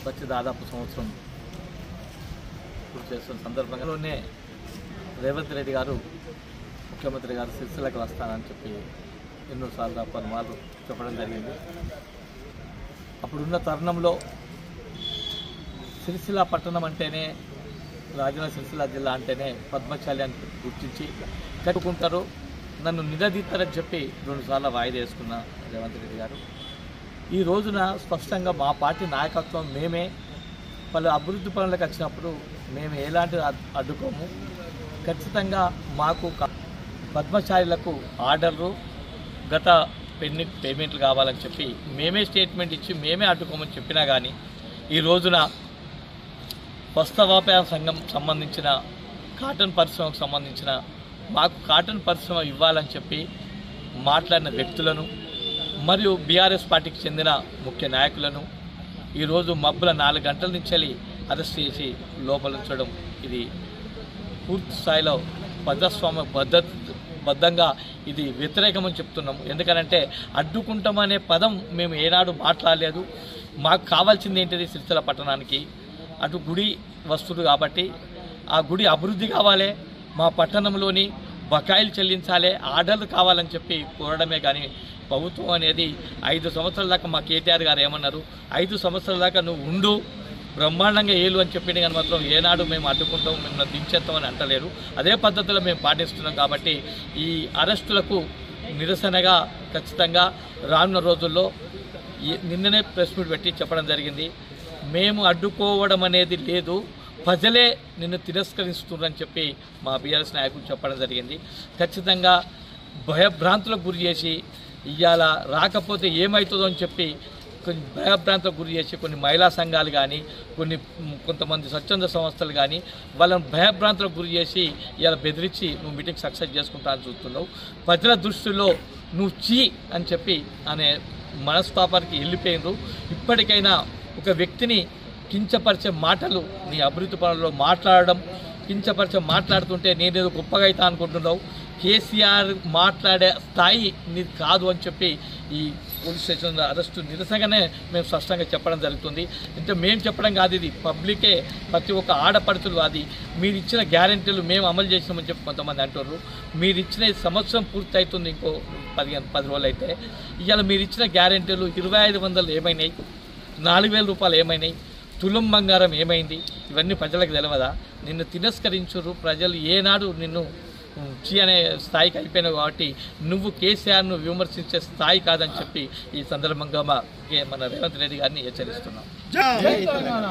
వచ్చి దాదాపు సంవత్సరం పూర్తి చేస్తున్న సందర్భంలోనే రేవంత్ రెడ్డి గారు ముఖ్యమంత్రి గారు సిరిసిల్లకు వస్తానని చెప్పి ఎన్నోసార్లు పలుమార్లు చెప్పడం జరిగింది. అప్పుడున్న తరుణంలో సిరిసిల్ల పట్టణం అంటేనే రాజన్న సిరిసిల్ల జిల్లా అంటేనే పద్మశాలి అని గుర్తించి కట్టుకుంటారు, నన్ను నిలదీస్తారని చెప్పి 2 సార్లు వాయిదా వేసుకున్న రేవంత్ రెడ్డి గారు ఈ రోజున స్పష్టంగా మా పార్టీ నాయకత్వం మేమే పలు అభివృద్ధి పనులకు వచ్చినప్పుడు మేము ఎలాంటి అడ్డుకోము, ఖచ్చితంగా మాకు పద్మశాలీలకు ఆర్డర్లు గత పేమెంట్లు కావాలని చెప్పి మేమే స్టేట్మెంట్ ఇచ్చి మేమే అడ్డుకోమని చెప్పినా కానీ ఈ రోజున వస్త్ర వ్యాపార సంఘం సంబంధించిన కాటన్ పరిశ్రమకు సంబంధించిన మాకు కాటన్ పరిశ్రమ ఇవ్వాలని చెప్పి మాట్లాడిన వ్యక్తులను మరియు బీఆర్ఎస్ పార్టీకి చెందిన ముఖ్య నాయకులను ఈరోజు మబ్బుల 4 గంటల నుంచి అరెస్ట్ చేసి లోపల ఉంచడం ఇది పూర్తి స్థాయిలో ప్రజాస్వామ్య బద్ధంగా ఇది వ్యతిరేకమని చెప్తున్నాము. ఎందుకంటే అడ్డుకుంటామనే పదం మేము ఏనాడు మాట్లాడలేదు. మాకు కావాల్సింది ఏంటిది, సిరిసిల్ల పట్టణానికి అటు గుడి వస్తువులు కాబట్టి ఆ గుడి అభివృద్ధి కావాలి, మా పట్టణంలోని బకాయిలు చెల్లించాలి, ఆర్డర్లు కావాలని చెప్పి కోరడమే కానీ ప్రభుత్వం అనేది 5 సంవత్సరాల దాకా మా కేటీఆర్ గారు ఏమన్నారు, 5 సంవత్సరాల దాకా నువ్వు ఉండు బ్రహ్మాండంగా ఏలు అని చెప్పింది కానీ మాత్రం ఏనాడు మేము అడ్డుకుంటాం మేము దించేస్తామని అంటలేరు. అదే పద్ధతిలో మేము పాటిస్తున్నాం. కాబట్టి ఈ అరెస్టులకు నిరసనగా ఖచ్చితంగా రానున్న రోజుల్లో నిన్ననే ప్రెస్ మీట్ పెట్టి చెప్పడం జరిగింది, మేము అడ్డుకోవడం అనేది లేదు, ప్రజలే నిన్ను తిరస్కరిస్తున్నారని చెప్పి మా బీఆర్ఎస్ నాయకులు చెప్పడం జరిగింది. ఖచ్చితంగా భయభ్రాంతులకు గురి చేసి ఇవాళ రాకపోతే ఏమవుతుందో అని చెప్పి కొన్ని భయభ్రాంతులకు గురి చేసి కొన్ని మహిళా సంఘాలు కానీ కొంతమంది స్వచ్ఛంద సంస్థలు కానీ వాళ్ళని భయభ్రాంతులకు గురి చేసి ఇవాళ బెదిరించి నువ్వు మీటింగ్ సక్సెస్ చేసుకుంటా అని చూస్తున్నావు. ప్రజల దృష్టిలో నువ్వు చీ అని చెప్పి అనే మనస్తాపానికి వెళ్ళిపోయినరు. ఇప్పటికైనా ఒక వ్యక్తిని కించపరిచే మాటలు నీ అభివృద్ధి పనుల్లో మాట్లాడడం, కించపరిచే మాట్లాడుతుంటే నేనేదో గొప్పగా అవుతా అనుకుంటున్నావు, కేసీఆర్ మాట్లాడే స్థాయి నీది కాదు అని చెప్పి ఈ పోలీస్ స్టేషన్ అరెస్టు నిరసనగానే మేము స్పష్టంగా చెప్పడం జరుగుతుంది. అంటే మేము చెప్పడం కాదు, ఇది పబ్లికే ప్రతి ఒక్క ఆడపడుతులు అది మీరు ఇచ్చిన గ్యారెంటీలు మేము అమలు చేసినామని చెప్పి కొంతమంది అంటున్నారు. మీరు ఇచ్చిన సంవత్సరం పూర్తి అవుతుంది, ఇంకో 10 రోజులు అయితే. ఇవాళ మీరు ఇచ్చిన గ్యారెంటీలు 2500 ఏమైనాయి, 4000 రూపాయలు ఏమైనాయి, తులం బంగారం ఏమైంది, ఇవన్నీ ప్రజలకు తెలియదా? నిన్ను తిరస్కరించురు ప్రజలు, ఏనాడు నిన్ను చీ అనే స్థాయికి అయిపోయినావు. కాబట్టి నువ్వు కేసీఆర్ను విమర్శించే స్థాయి కాదని చెప్పి ఈ సందర్భంగా మన రేవంత్ రెడ్డి గారిని హెచ్చరిస్తున్నాం.